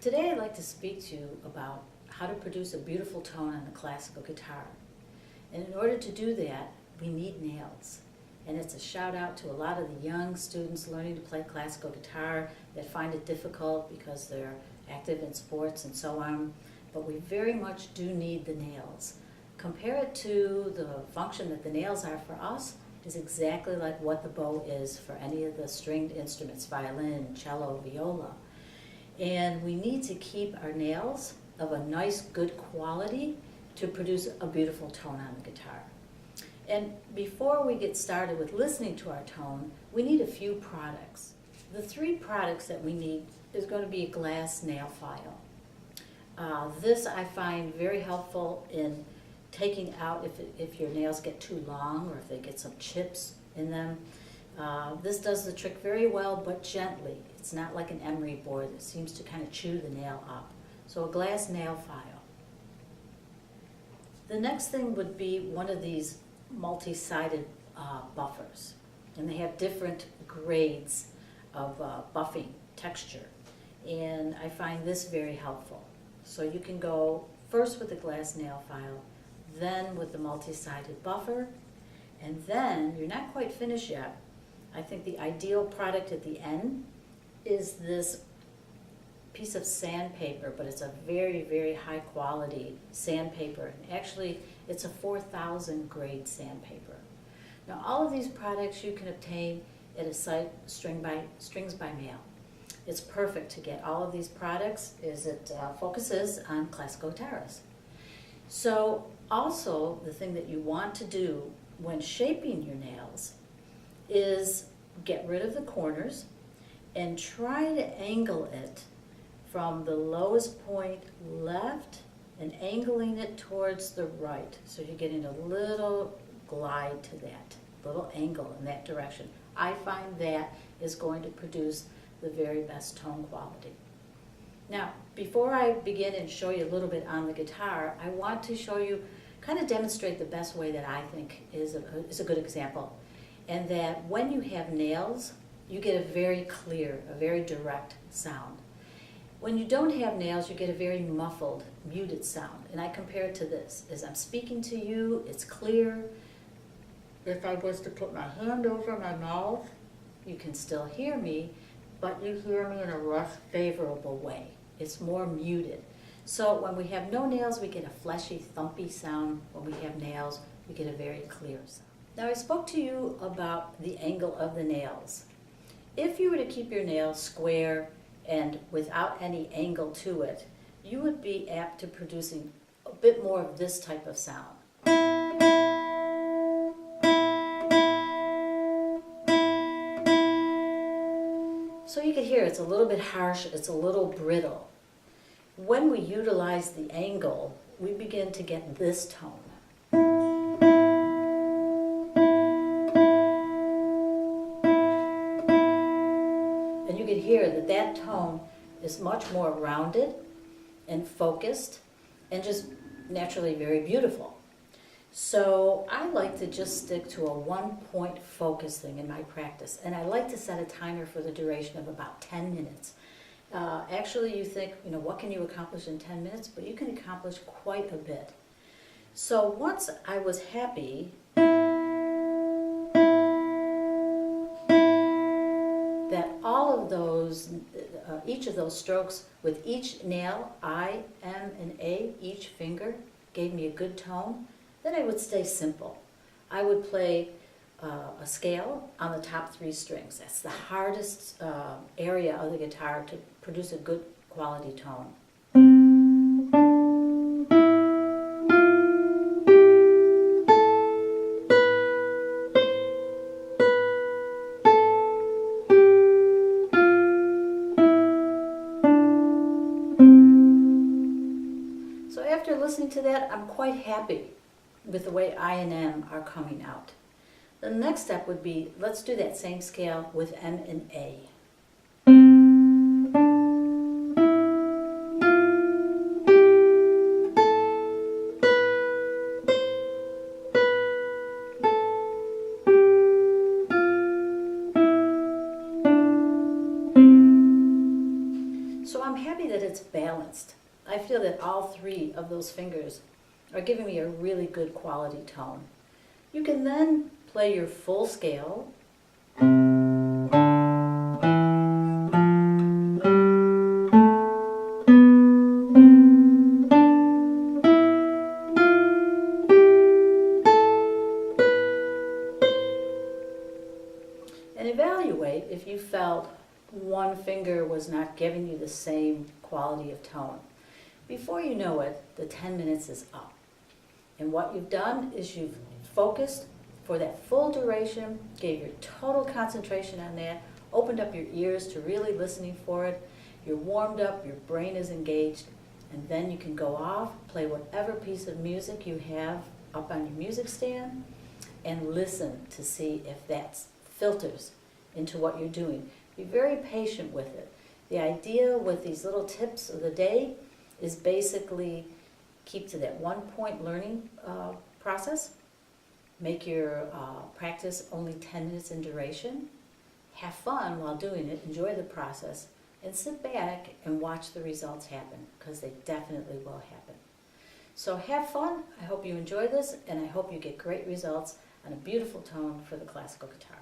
Today I'd like to speak to you about how to produce a beautiful tone on the classical guitar. And in order to do that, we need nails. And it's a shout out to a lot of the young students learning to play classical guitar that find it difficult because they're active in sports and so on. But we very much do need the nails. Compare it to the function that the nails are for us is exactly like what the bow is for any of the stringed instruments, violin, cello, viola. And we need to keep our nails of a nice, good quality to produce a beautiful tone on the guitar. And before we get started with listening to our tone, we need a few products. The three products that we need is going to be a glass nail file. This I find very helpful in taking out if your nails get too long or if they get some chips in them. This does the trick very well, but gently. It's not like an emery board that seems to kind of chew the nail up. So a glass nail file. The next thing would be one of these multi-sided buffers. And they have different grades of buffing texture. And I find this very helpful. So you can go first with the glass nail file, then with the multi-sided buffer, and then you're not quite finished yet. I think the ideal product at the end is this piece of sandpaper, but it's a very, very high quality sandpaper. And actually, it's a 4000 grade sandpaper. Now, all of these products you can obtain at a site, Strings by Mail. It's perfect to get all of these products as it focuses on classical guitarists. So also, the thing that you want to do when shaping your nails is get rid of the corners and try to angle it from the lowest point left and angling it towards the right. So you're getting a little glide to that, little angle in that direction. I find that is going to produce the very best tone quality. Now, before I begin and show you a little bit on the guitar, I want to show you, kind of demonstrate the best way that I think is a good example. And that when you have nails, you get a very clear, a very direct sound. When you don't have nails, you get a very muffled, muted sound. And I compare it to this. As I'm speaking to you, it's clear. If I was to put my hand over my mouth, you can still hear me, but you hear me in a less favorable way. It's more muted. So when we have no nails, we get a fleshy, thumpy sound. When we have nails, we get a very clear sound. Now, I spoke to you about the angle of the nails. If you were to keep your nails square and without any angle to it, you would be apt to producing a bit more of this type of sound. So you can hear it's a little bit harsh, it's a little brittle. When we utilize the angle, we begin to get this tone. And you can hear that that tone is much more rounded and focused and just naturally very beautiful. So I like to just stick to a one-point focus thing in my practice, and I like to set a timer for the duration of about 10 minutes. Actually, you think, what can you accomplish in 10 minutes? But you can accomplish quite a bit. So once I was happy that all of those, each of those strokes with each nail, I, M, and A, each finger, gave me a good tone, then I would stay simple. I would play a scale on the top 3 strings. That's the hardest area of the guitar to produce a good quality tone. So after listening to that, I'm quite happy with the way I and M are coming out. The next step would be, let's do that same scale with M and A. So I'm happy me that it's balanced. I feel that all three of those fingers are giving me a really good quality tone. You can then play your full scale. And evaluate if you felt one finger was not giving you the same quality of tone. Before you know it, the 10 minutes is up. And what you've done is you've focused for that full duration, gave your total concentration on that, opened up your ears to really listening for it, you're warmed up, your brain is engaged, and then you can go off, play whatever piece of music you have up on your music stand, and listen to see if that filters into what you're doing. Be very patient with it. The idea with these little tips of the day is basically keep to that 1 point learning process. Make your practice only 10 minutes in duration. Have fun while doing it, enjoy the process, and sit back and watch the results happen, because they definitely will happen. So have fun. I hope you enjoy this, and I hope you get great results on a beautiful tone for the classical guitar.